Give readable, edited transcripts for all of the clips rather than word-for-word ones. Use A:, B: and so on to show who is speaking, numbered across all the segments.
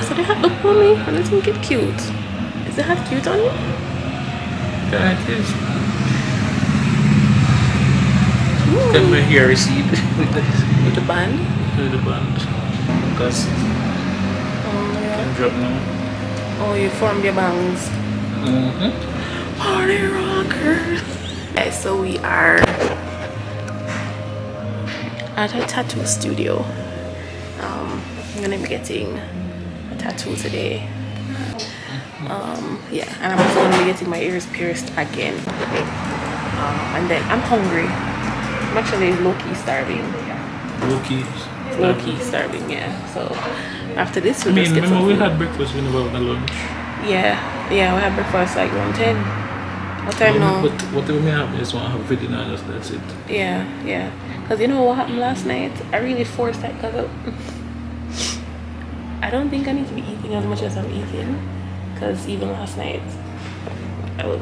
A: So the hat look on me. I don't think it's cute. Is the hat cute on you?
B: Yeah, it is. Can my hair recede
A: With the band?
B: with the band? Because
A: Oh yeah.
B: can drop now.
A: Oh, you formed your bangs. Party rockers. Okay, so we are at a tattoo studio. I'm gonna be getting a tattoo today. Yeah, and I'm also gonna be getting my ears pierced again. And then I'm hungry. I'm actually low-key starving. Low-key starving, yeah. So after this, we'll just get some
B: remember we
A: food.
B: had breakfast when we were on lunch.
A: Yeah, we had breakfast like around 10. What time now?
B: But whatever may happen, just want to have dinner and that's it.
A: Yeah. Because you know what happened last night? I really forced that because I don't think I need to be eating as much as I'm eating. Because even last night, I was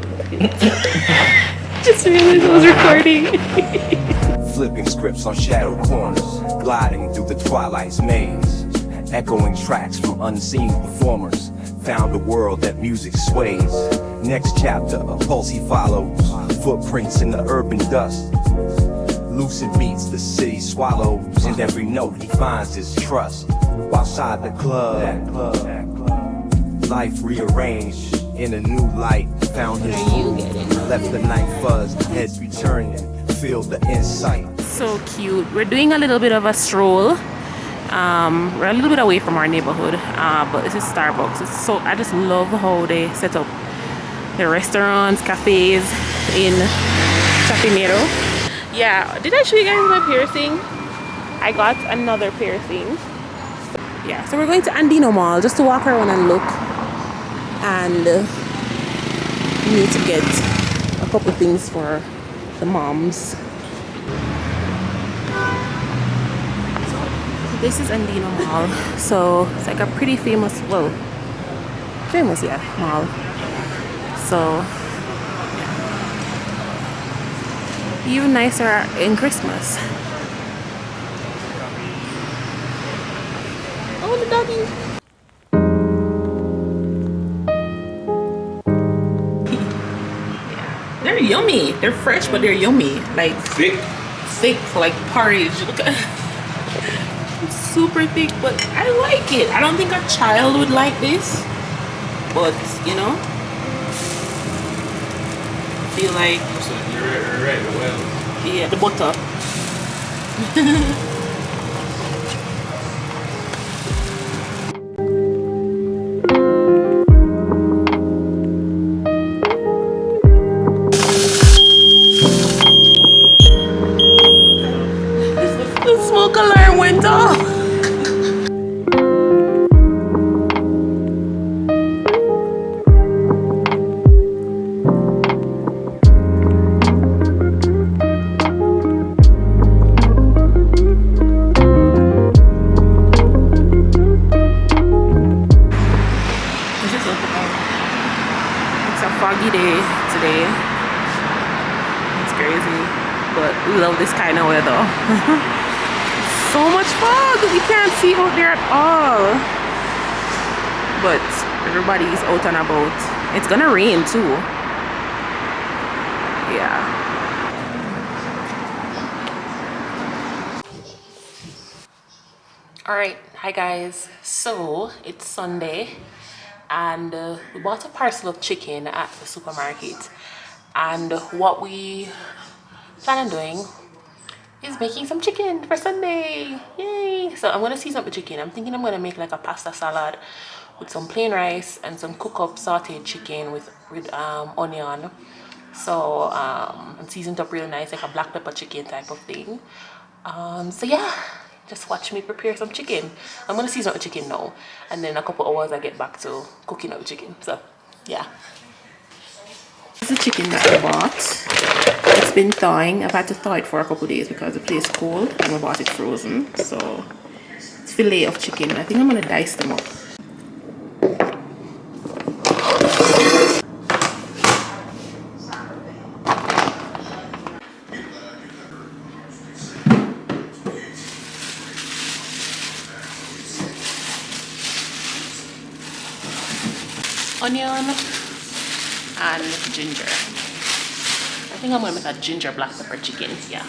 A: just realized I was recording.
C: Flipping scripts on shadow corners, gliding through the twilight's maze, echoing tracks from unseen performers. Found a world that music sways. Next chapter, a pulse he follows. Footprints in the urban dust. Lucid beats the city swallows. In every note he finds his trust. Outside the club, life rearranged in a new light. Found his room, left the night fuzz. Heads returning, feel the insight.
A: So cute. We're doing a little bit of a stroll. We're a little bit away from our neighborhood, but this is Starbucks. I just love how they set up the restaurants, cafes in Chapinero. Yeah, did I show you guys my piercing? I got another piercing. Yeah, so we're going to Andino Mall just to walk around and look, and we need to get a couple things for the moms. This is Andino Mall, so it's like a pretty famous, mall. So, yeah. Even nicer in Christmas. Oh, the doggies. Yeah, they're yummy. They're fresh, but they're yummy. Like thick, like porridge. Look at. Super thick, but I like it. I don't think a child would like this, but you know, I feel like
B: You're right, well.
A: yeah, the butter. The smoke alarm went off. Foggy day today. It's crazy, but we love this kind of weather. So much fog, you can't see out there at all, but everybody's out and about. It's gonna rain too. Yeah. All right, hi guys. So it's Sunday, and we bought a parcel of chicken at the supermarket, and what we plan on doing is making some chicken for Sunday. Yay! So I'm gonna season up the chicken. I'm thinking I'm gonna make like a pasta salad with some plain rice and some cook up sauteed chicken with onion. So and seasoned up real nice, like a black pepper chicken type of thing. So yeah, just watch me prepare some chicken. I'm gonna season up the chicken now, and then in a couple hours I get back to cooking up the chicken. So yeah, this is the chicken that I bought. It's been thawing. I've had to thaw it for a couple days because the place is cold and we bought it frozen. So it's fillet of chicken. I think I'm gonna dice them up. onion, and ginger. I think I'm gonna make a ginger black pepper chicken. Yeah.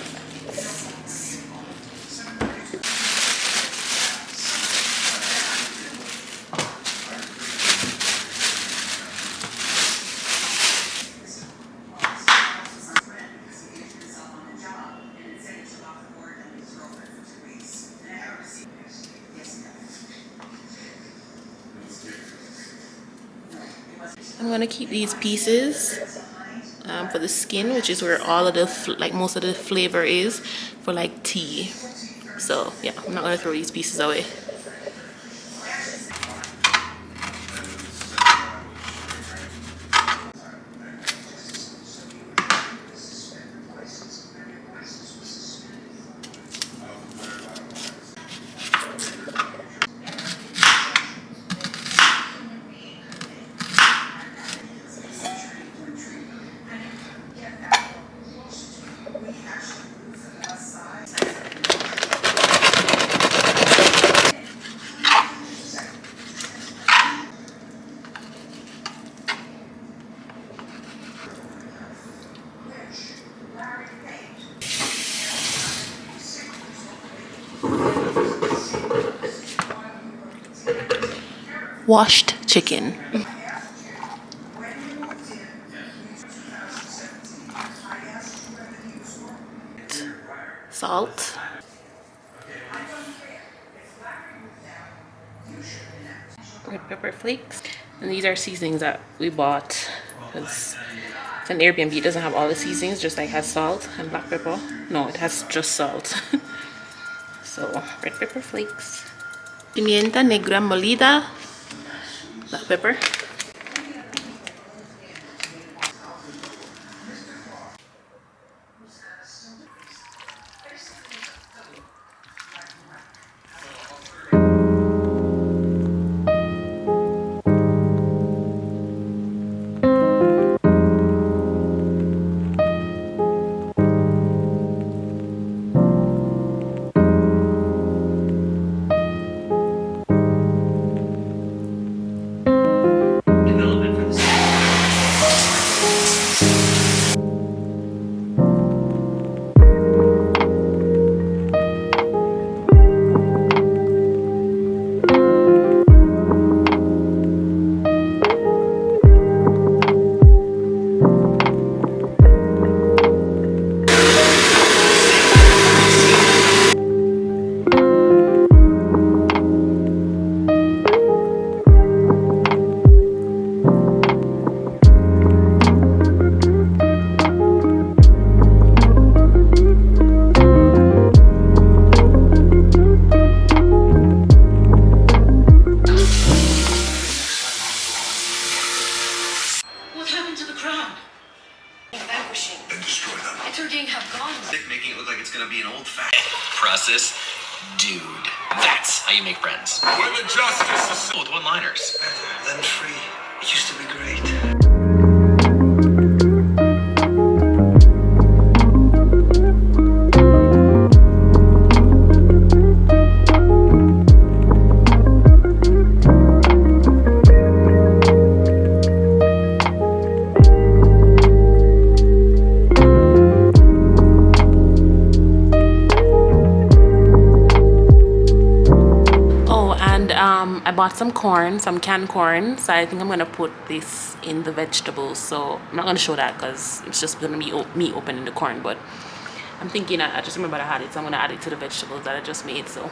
A: I'm gonna keep these pieces for the skin, which is where all of the most of the flavor is, for like tea. So yeah, I'm not gonna throw these pieces away. Washed chicken. Salt. Red pepper flakes. And these are seasonings that we bought because it's an Airbnb. It doesn't have all the seasonings, just like has salt and black pepper. No, it has just salt. So red pepper flakes. Pimienta negra molida. Black pepper.
D: Making it look like it's gonna be an old-fashioned process. Dude, that's how you make friends.
E: When the justice is
D: With one-liners.
E: better than free, it used to be great.
A: I bought some corn, some canned corn, so I think I'm gonna put this in the vegetables. So I'm not gonna show that because it's just gonna be me opening the corn, but I'm thinking I just remembered I had it, so I'm gonna add it to the vegetables that I just made. So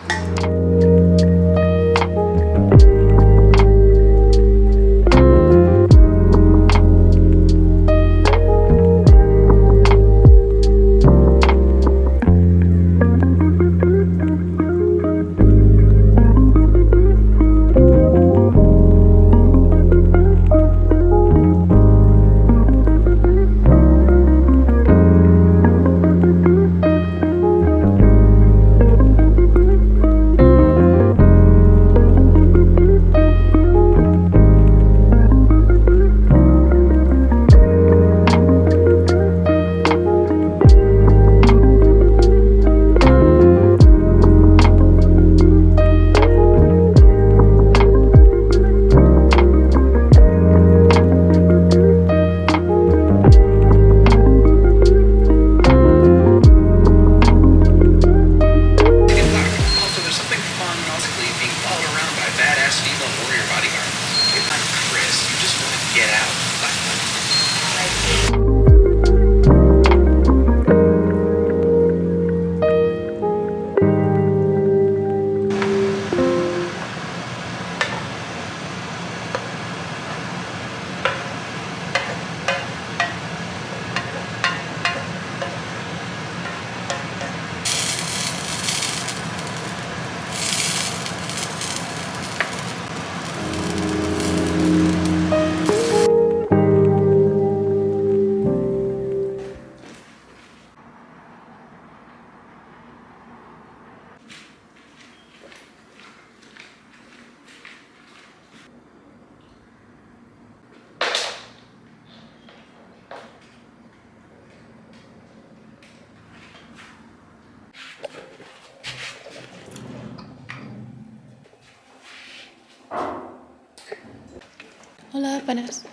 A: Hola, panas.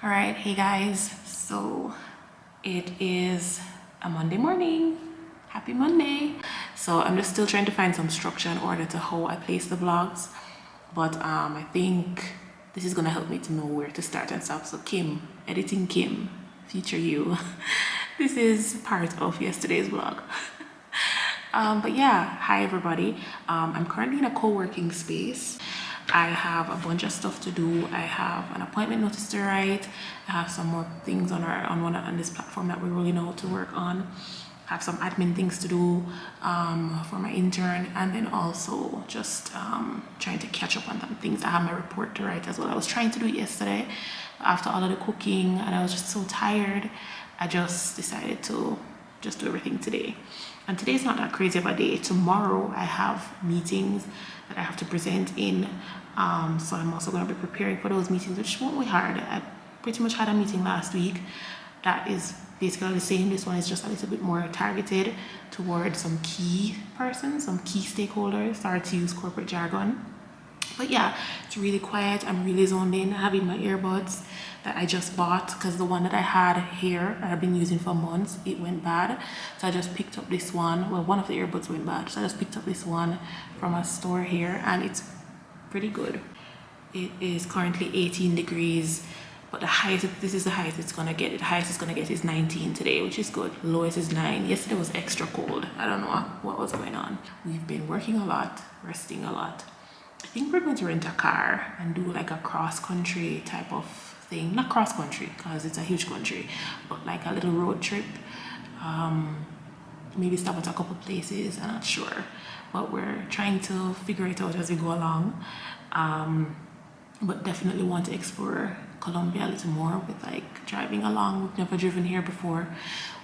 A: All right, hey guys. So it is a Monday morning. Happy Monday. So I'm just still trying to find some structure in order to how I place the vlogs. But I think this is gonna help me to know where to start and stop. So Kim, editing Kim, feature you. This is part of yesterday's vlog. But yeah, hi everybody. I'm currently in a co-working space. I have a bunch of stuff to do. I have an appointment notice to write. I have some more things on this platform that we're rolling out to work on. I have some admin things to do for my intern, and then also just trying to catch up on some things. I have my report to write as well. I was trying to do it yesterday after all of the cooking, and I was just so tired. I just decided to just do everything today. And today's not that crazy of a day. Tomorrow I have meetings that I have to present in. So I'm also going to be preparing for those meetings, which won't be hard. I pretty much had a meeting last week that is basically the same. This one is just a little bit more targeted towards some key persons, some key stakeholders. Sorry to use corporate jargon. But yeah, it's really quiet. I'm really zoned in, having my earbuds that I just bought because the one that I had here that I've been using for months, it went bad. So I just picked up this one. Well, one of the earbuds went bad. So I just picked up this one from a store here, and it's pretty good. It is currently 18 degrees, but this is the highest it's gonna get. The highest it's gonna get is 19 today, which is good. Lowest is 9. Yesterday was extra cold. I don't know what was going on. We've been working a lot, resting a lot. I think we're going to rent a car and do like a cross-country type of thing. Not cross-country because it's a huge country, but like a little road trip. Maybe stop at a couple places, I'm not sure. But we're trying to figure it out as we go along. But definitely want to explore Colombia a little more with like driving along. We've never driven here before.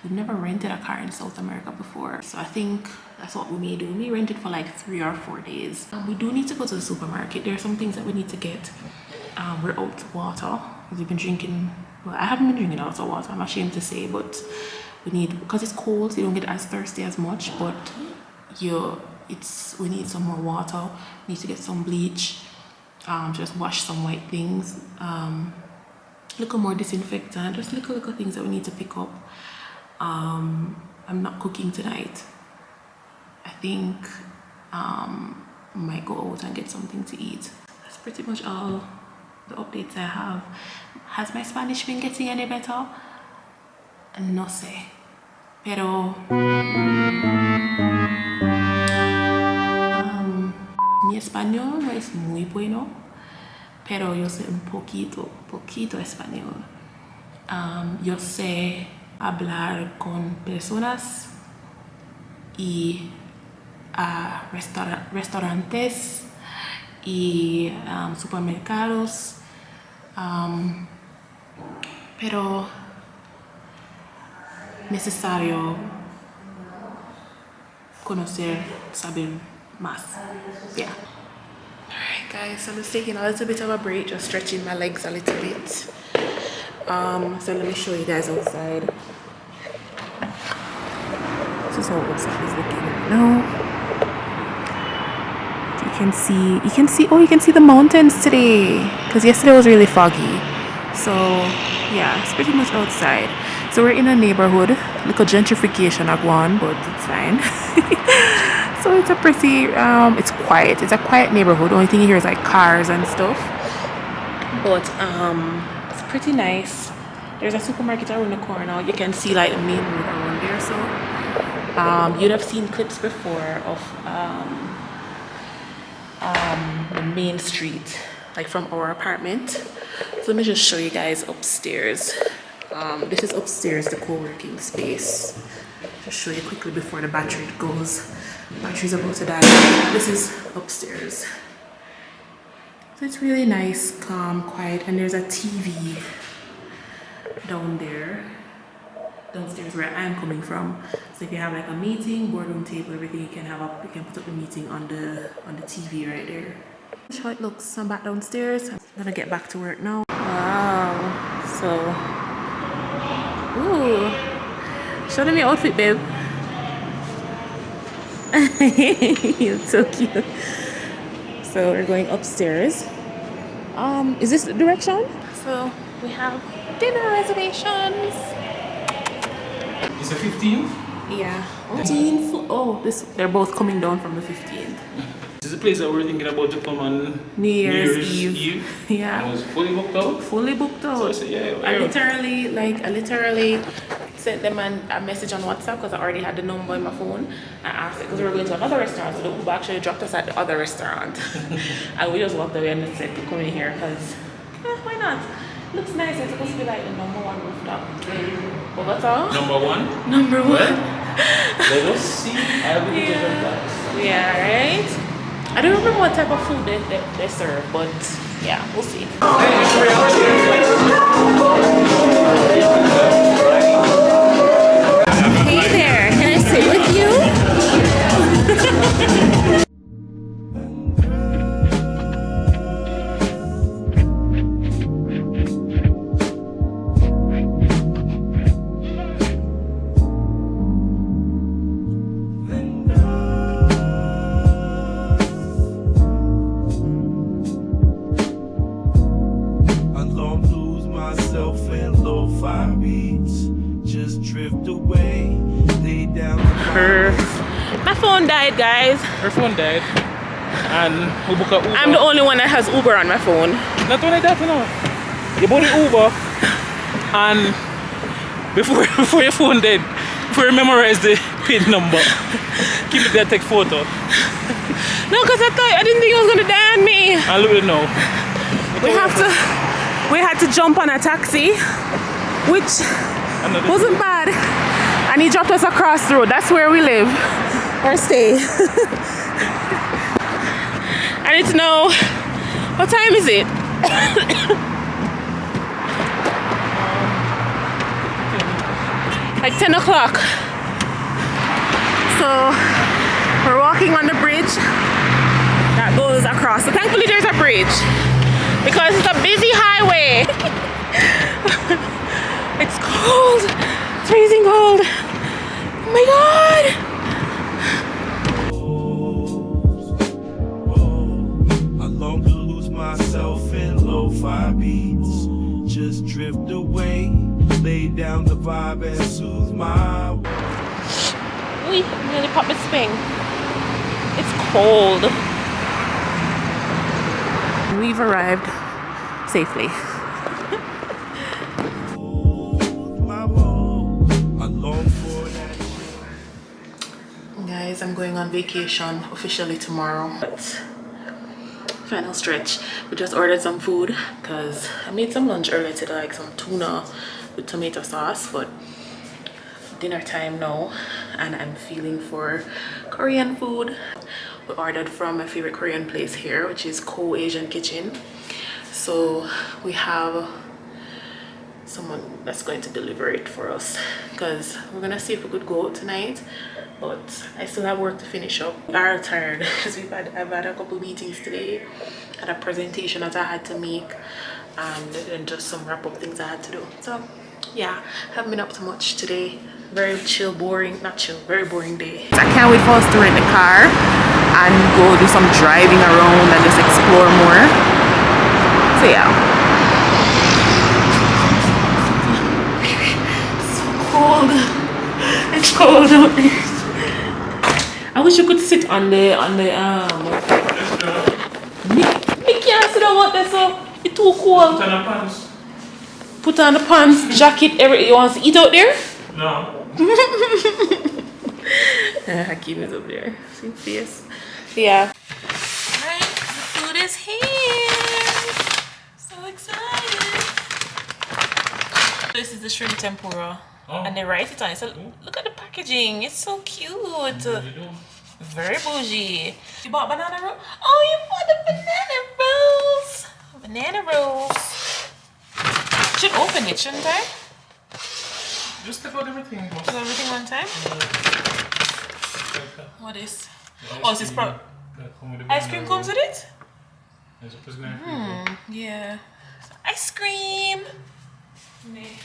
A: We've never rented a car in South America before. So I think that's what we may do. We may rent it for like 3 or 4 days. We do need to go to the supermarket. There are some things that we need to get. We're out of water because we've been drinking. Well, I haven't been drinking lots of water, I'm ashamed to say, but we need, because it's cold, so you don't get as thirsty as much, but we need some more water. We need to get some bleach. Just wash some white things, little more disinfectant, just little things that we need to pick up. I'm not cooking tonight. I think I might go out and get something to eat. That's pretty much all the updates I have. Has my Spanish been getting any better? No sé, pero mi español no es muy bueno, pero yo sé un poquito español. Yo sé hablar con personas y restaurantes y supermercados, pero necesario conocer, saber más. Yeah. Alright guys, so I'm just taking a little bit of a break, just stretching my legs a little bit. So let me show you guys outside. This is how outside is looking right now. You can see the mountains today because yesterday was really foggy. So yeah, it's pretty much outside. So we're in a neighborhood, little gentrification agwan, but it's fine. So it's a pretty it's quiet. It's a quiet neighborhood. Only thing you hear is like cars and stuff. But it's pretty nice. There's a supermarket around the corner. You can see like the main road around there. So you'd have seen clips before of the main street, like from our apartment. So let me just show you guys upstairs. This is upstairs, the co-working space. Just show you quickly before the battery goes. Battery's about to die. This is upstairs. So it's really nice, calm, quiet, and there's a TV down there, downstairs where I'm coming from. So if you have like a meeting, boardroom table, everything, you can put up the meeting on the TV right there. That's how it looks. I'm back downstairs. I'm gonna get back to work now. Wow. So, ooh. Show them your outfit, babe. You're so cute. So we're going upstairs. Is this the direction? So we have dinner reservations.
B: It's a 15th?
A: Yeah. 15th. Oh, they're both coming down from the 15th.
B: This is a place that we're thinking about to come on
A: New Year's Eve. Yeah.
B: And it was fully booked out.
A: Fully booked out.
B: So I said, yeah,
A: I literally sent them a message on WhatsApp because I already had the number in my phone. I asked it because we were going to another restaurant. So the Uber actually dropped us at the other restaurant. And we just walked away and said to come in here because, why not? Looks nice. It's supposed to be like the #1 rooftop in Bogota.
B: Number one?
A: #1.
B: Let us see. I'll be the different types.
A: Yeah, right? I don't remember what type of food they serve, but yeah, we'll see. Hey there, can I sit with you? My phone died, guys.
B: Her phone died. And we booked a Uber.
A: I'm the only one that has Uber on my phone.
B: Not only that, you know. You bought the Uber. And before your phone dead, before you memorize the PIN number, keep it there, take photo.
A: No, because I didn't think it was gonna die on me.
B: And look at it now.
A: We had to jump on a taxi, which wasn't bad. And he dropped us across the road. That's where we live or stay. And it's now, what time is it? Like 10 o'clock. So we're walking on the bridge that goes across. So thankfully there's a bridge because it's a busy highway. It's cold. It's freezing cold. Oh my god.
F: I long to lose myself in lo-fi beats. Just drift away, lay down the vibe and soothe my.
A: We nearly popped the spring. It's cold. We've arrived safely. Guys, I'm going on vacation officially tomorrow. But final stretch. We just ordered some food because I made some lunch earlier today, like some tuna with tomato sauce, but dinner time now and I'm feeling for Korean food. We ordered from my favorite Korean place here, which is Asian Kitchen. So we have someone that's going to deliver it for us because we're gonna see if we could go out tonight, but I still have work to finish up. We are tired because I've had a couple meetings today, had a presentation that I had to make, and then just some wrap-up things I had to do. So yeah, haven't been up to much today. Very chill, boring, not chill, very boring day. I can't wait for us to rent the car and go do some driving around and just explore more. So yeah. So cold. It's cold out there. I wish you could sit on the me can't sit down out there, so it's too cold.
B: Put on the pants.
A: Put on the pants, jacket, everything. You want to eat out there?
B: No.
A: Hakeem is up there. See face. Yeah. Alright, the food is here. So excited. This is the shrimp tempura. Oh. And they write it on it. So look at the packaging. It's so cute. Very bougie. You bought banana rolls? Oh, you bought the banana rolls. Banana rolls. Should open it, shouldn't I?
B: Just take out everything.
A: Is everything one time? What is? Oh, is this ice cream comes with it? Yeah. Ice cream. Nee.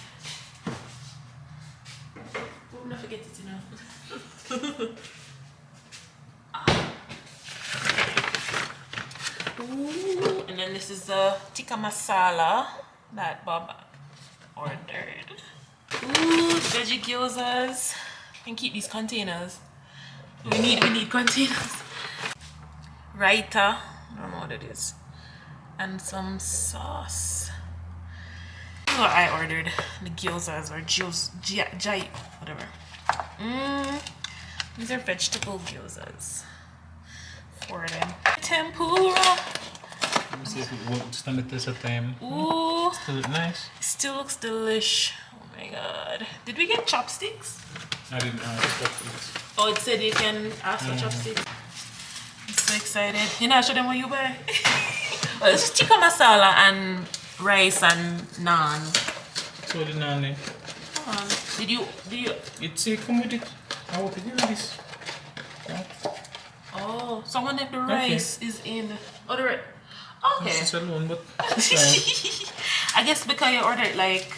A: Oh, not forget it, you know. Ooh, and then this is the tikka masala that Bob ordered. Ooh, veggie gyozas. And keep these containers. We need containers. Raita. I don't know what it is. And some sauce. What I ordered, the gyozas or jai, whatever. These are vegetable gyozas for them. Tempura.
B: Let me see if it won't stand the test of time.
A: Ooh,
B: Still look nice.
A: still looks delish. Oh my god. Did we get chopsticks?
B: I didn't expect it.
A: Oh, it said you can ask for chopsticks. I'm so excited. You know, show them what you buy. Oh, this is tikka masala and rice and naan.
B: So the naan.
A: Did you?
B: It's a come with it. I hope you do this. Yeah.
A: Oh, so I wonder if the rice is in. Oh, the rice. Okay.
B: It's alone, but it's fine.
A: I guess because you ordered like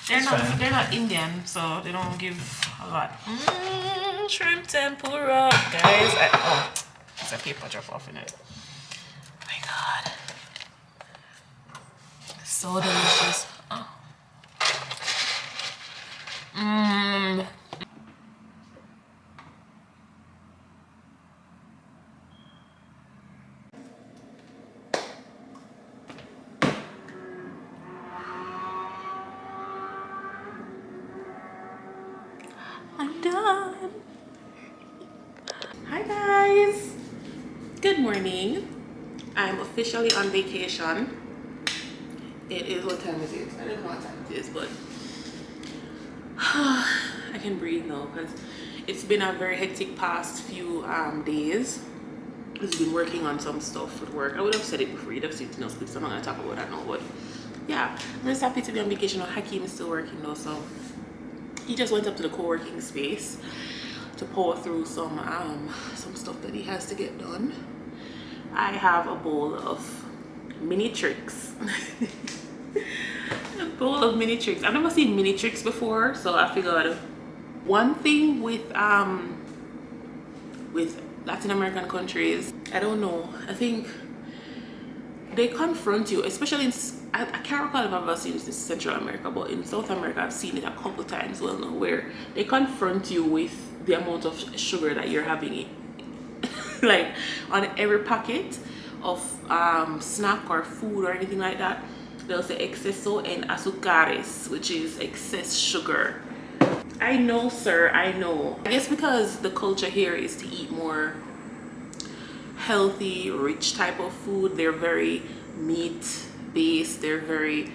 A: they're
B: It's
A: not
B: fine.
A: they're not Indian, so they don't give a lot. Shrimp tempura, guys. Oh, there's a paper drop off in it. Oh my god, so delicious. Oh. I'm done. Hi guys. Good morning. I'm officially on vacation. It is, what time is it? I don't know what time it is, but I can breathe now because it's been a very hectic past few days. I've been working on some stuff with work. I would have said it before, you'd have seen it in those clips. I'm not gonna talk about that now, but yeah, I'm just happy to be on vacation. Hakeem is still working though, so he just went up to the co-working space to pour through some stuff that he has to get done. I have a bowl of mini tricks. A bowl of mini tricks. I've never seen mini tricks before, so I figured one thing with Latin American countries, I don't know, I think they confront you, especially in, I can't recall if I've ever seen this in Central America, but in South America I've seen it a couple times, well now, where they confront you with the amount of sugar that you're having like on every packet of snack or food or anything like that. They'll say exceso en azúcares, which is excess sugar. I know, sir, I know. I guess because the culture here is to eat more healthy, rich type of food. They're very meat based. They're very,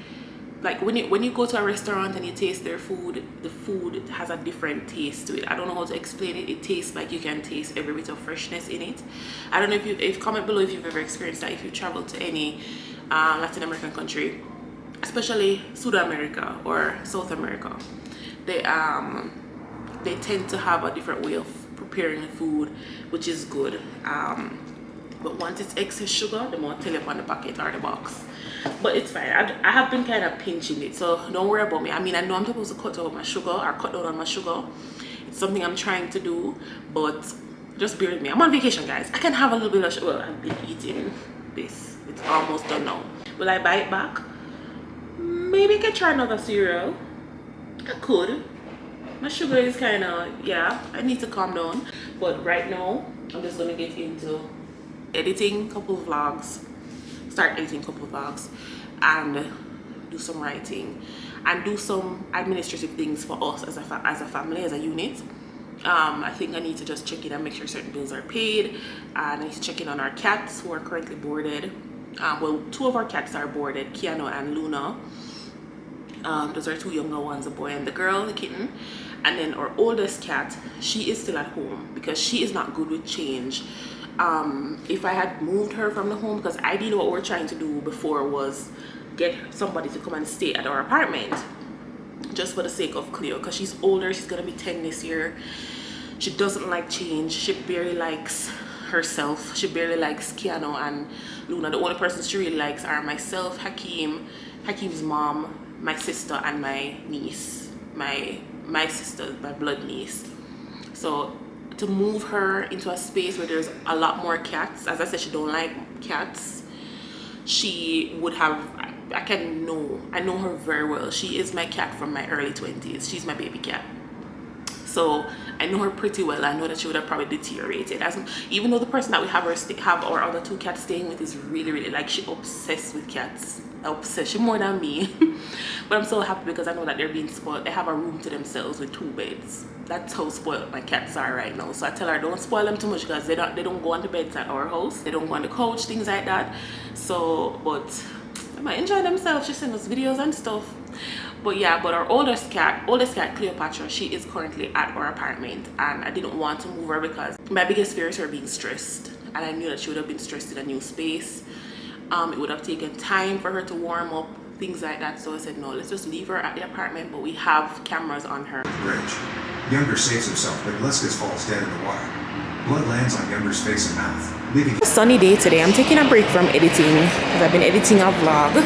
A: like when you go to a restaurant and you taste their food, the food has a different taste to it. I don't know how to explain it. It tastes like you can taste every bit of freshness in it. I don't know if comment below if you've ever experienced that, if you travel to any Latin American country, especially South America or South America. They tend to have a different way of preparing the food, which is good. But once it's excess sugar, they won't tell you up on the packet or the box. But it's fine. I have been kind of pinching it, so don't worry about me. I mean, I know I'm supposed to cut out my sugar or cut down on my sugar. It's something I'm trying to do, but just bear with me. I'm on vacation, guys. I can have a little bit of sugar. Well, I've been eating this. It's almost done now. Will I buy it back? Maybe I can try another cereal. I could. My sugar is kind of, yeah, I need to calm down. But right now, I'm just gonna get into editing a couple of vlogs, start editing a couple of vlogs, and do some writing and do some administrative things for us as a family, as a unit. I think I need to just check in and make sure certain bills are paid, and I need to check in on our cats who are currently boarded. Well, two of our cats are boarded, Kiano and Luna. Those are two younger ones, the boy and the girl, the kitten. And then our oldest cat, she is still at home because she is not good with change. If I had moved her from the home, because ideally what we're trying to do before was get somebody to come and stay at our apartment, just for the sake of Cleo, because she's older. She's gonna be 10 this year. She doesn't like change. She barely likes herself. She barely likes Keanu and Luna. The only persons she really likes are myself, Hakim's mom, my sister, and my niece. My sister, my blood niece. So to move her into a space where there's a lot more cats, as I said, she don't like cats. She would have, I know her very well. She is my cat from my early 20s. She's my baby cat. So I know her pretty well. I know that she would have probably deteriorated. Even though the person that we have our other 2 cats staying with is really, really, like, she obsessed with cats. Obsessed. She more than me. But I'm so happy because I know that they're being spoiled. They have a room to themselves with 2 beds. That's how spoiled my cats are right now. So I tell her, don't spoil them too much because they don't go on the beds at our house. They don't go on the couch, things like that. So, but they might enjoy themselves. She sends us videos and stuff. But yeah, but our oldest cat, Cleopatra, she is currently at our apartment, and I didn't want to move her because my biggest fear is her being stressed, and I knew that she would have been stressed in a new space. It would have taken time for her to warm up, things like that. So I said, no, let's just leave her at the apartment, but we have cameras on her.
G: Bridge. Younger saves himself, but Leskias falls dead in the water. Blood lands on Younger's face and mouth, leaving
A: It's a sunny day today. I'm taking a break from editing because I've been editing a vlog.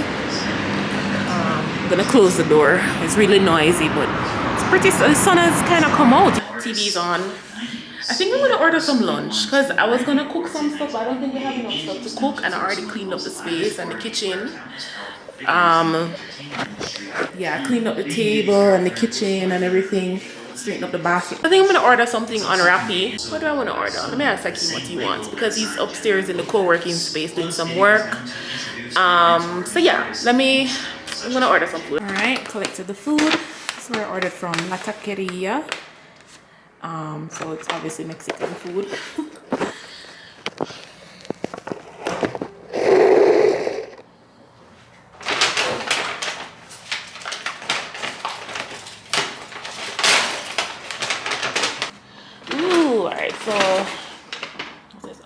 A: I'm gonna close the door. It's really noisy, but it's pretty. The sun has kind of come out. TV's on. I think I'm gonna order some lunch because I was gonna cook some stuff, but I don't think we have enough stuff to cook, and I already cleaned up the space and the kitchen. Yeah, I cleaned up the table and the kitchen and everything. Straighten up the bathroom. I think I'm gonna order something on Rappi. What do I want to order? Let me ask Hakim what he wants because he's upstairs in the co-working space doing some work. So yeah, I'm gonna order some food. All right, collected the food. This is where I ordered from La Taqueria. So it's obviously Mexican food.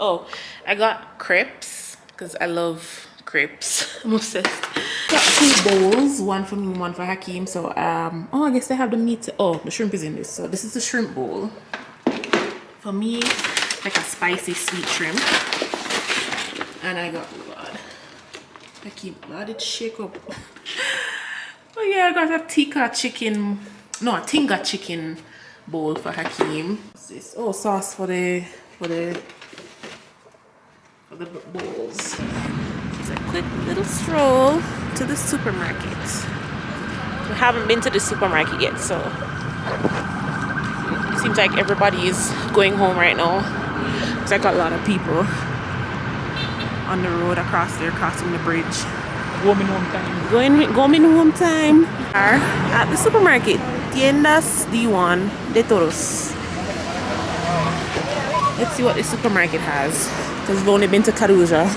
A: Oh, I got crepes because I love crepes. I'm obsessed. Got 2 bowls, one for me, one for Hakim. So oh, I guess they have the meat. Oh, the shrimp is in this. So this is the shrimp bowl for me, like a spicy sweet shrimp. And I got, oh God, Hakim, let it shake up. Oh yeah, I got a tinga chicken bowl for Hakim. What's this? Oh, sauce for the bowls. It's a quick little stroll to the supermarket. We haven't been to the supermarket yet, so it seems like everybody is going home right now. There's like a lot of people on the road crossing the bridge.
B: Going home time.
A: Going home time. At the supermarket, Tiendas D1 de Toros. Let's see what the supermarket has. Because we've only been to Caruja.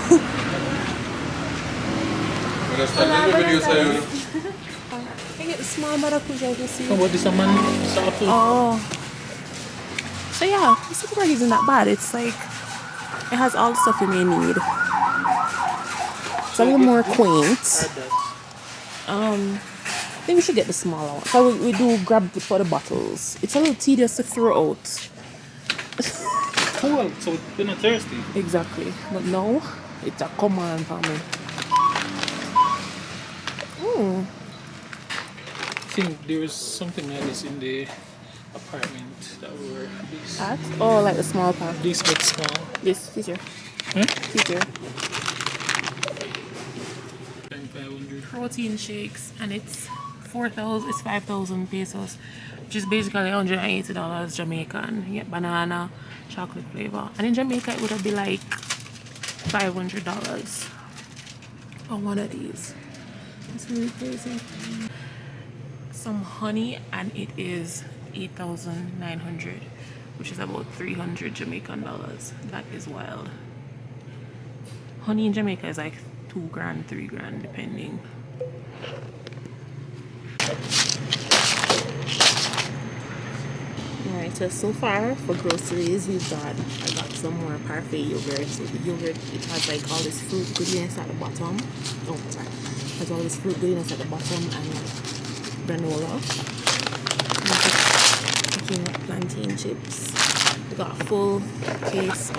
A: I get the small maracuja, you see.
B: What is a man?
A: Oh. So yeah, the supermarket isn't that bad. It's like, it has all the stuff you may need. It's a little more quaint. I think we should get the smaller one. So we do grab it for the bottles. It's a little tedious to throw out.
B: Cool, so you're not thirsty.
A: Exactly. But no, it's a command for me.
B: I think there was something like this in the apartment that we were
A: At? Oh, like the small pack.
B: this bit small.
A: This here.
B: Hmm?
A: This here.
B: 500.
A: Protein shakes, and it's 5,000 pesos, which is basically $180 Jamaican. You get banana, chocolate flavor, and in Jamaica it would have been like $500 for one of these. It's really crazy. Some honey, and it is 8,900, which is about 300 Jamaican dollars. That is wild. Honey in Jamaica is like $2 grand, $3 grand, depending. Alright, so far for groceries I got some more parfait yogurt. So the yogurt, it has like all this fruit goodness at the bottom. Oh, sorry. It has all this fruit goodness at the bottom and granola. peanut plantain chips. We got a full case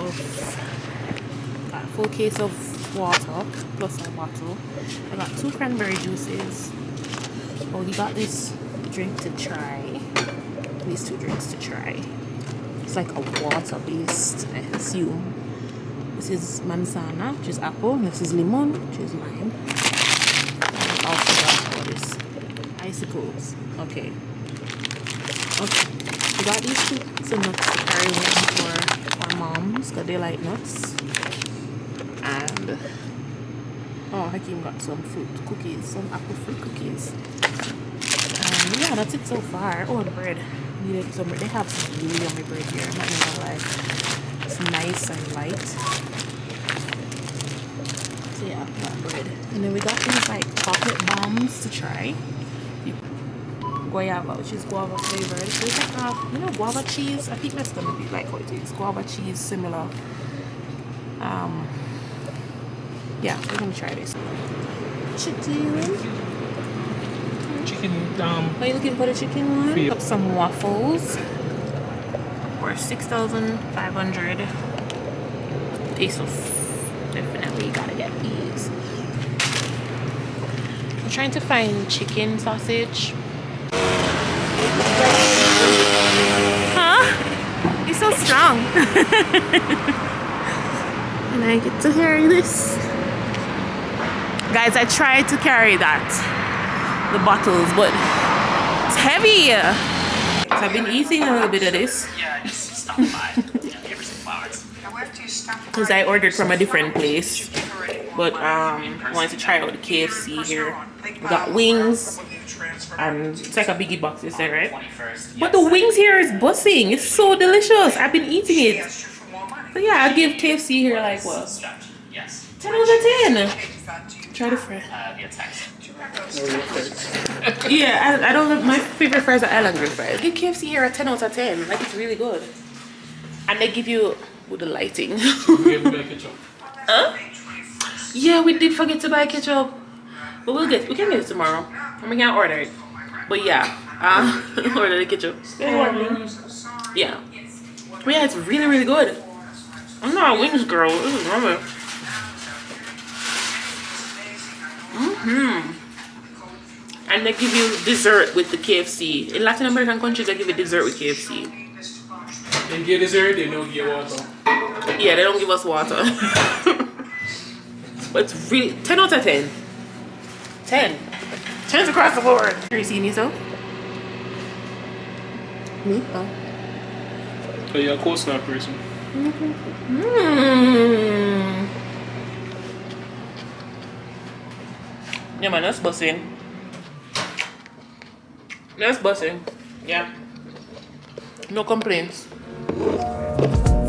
A: of water plus a bottle. I got 2 cranberry juices. Oh, he got this drink to try. These 2 drinks to try. It's like a water based, I assume. This is manzana, which is apple. This is limon, which is lime. And also got all this icicles. Okay. We got these 2 nuts to carry home for our moms because they like nuts. And Hakeem got some fruit cookies, some apple fruit cookies. And yeah, that's it so far. Oh, the bread. Needed some. They have some really yummy bread here. I'm not gonna lie. It's nice and light. So yeah, that bread. And then we got these like chocolate bombs to try. Guayaba, which is guava flavored. So it's like guava cheese. I think that's gonna be like what it is. Guava cheese, similar. Yeah, we're gonna try this.
B: Chicken.
A: Are you looking for the chicken one? Pick up some waffles for 6,500 pesos. Definitely gotta get these. I'm trying to find chicken sausage. Huh? It's so strong. And I get to carry this. Guys, I tried to carry the bottles, but it's heavy. So I've been eating a little bit of this.
D: Yeah, just stop by. Give her some flowers.
A: Because I ordered from a different place. But I wanted to try out the KFC here. We got wings. And it's like a biggie box, you say, right? But the wings here is bussing. It's so delicious. I've been eating it. So yeah, I'll give KFC here like what? 10 out of 10. Try the fries. Yeah, I don't love my favorite fries are island grill fries. Give KFC here a 10 out of 10. Like it's really good. And they give you with the lighting. Huh? Yeah, we did forget to buy ketchup. But we can get it tomorrow. And we can order it. But yeah, order the ketchup. Yeah. But yeah, it's really, really good. I'm not a wings girl. This is rubber. And they give you dessert with the KFC. In Latin American countries, they give you dessert with KFC.
B: They give dessert, they don't give water.
A: Yeah, they don't give us water. But it's really 10 out of 10. 10. 10's across the board. Are you seeing yourself? Me? Oh.
B: So you're a coleslaw person.
A: Yeah, man, that's bussing. That's bussing. Yeah. No complaints.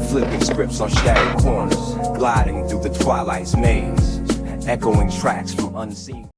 C: Flipping scripts on shattered corners, gliding through the twilight's maze, echoing tracks from unseen.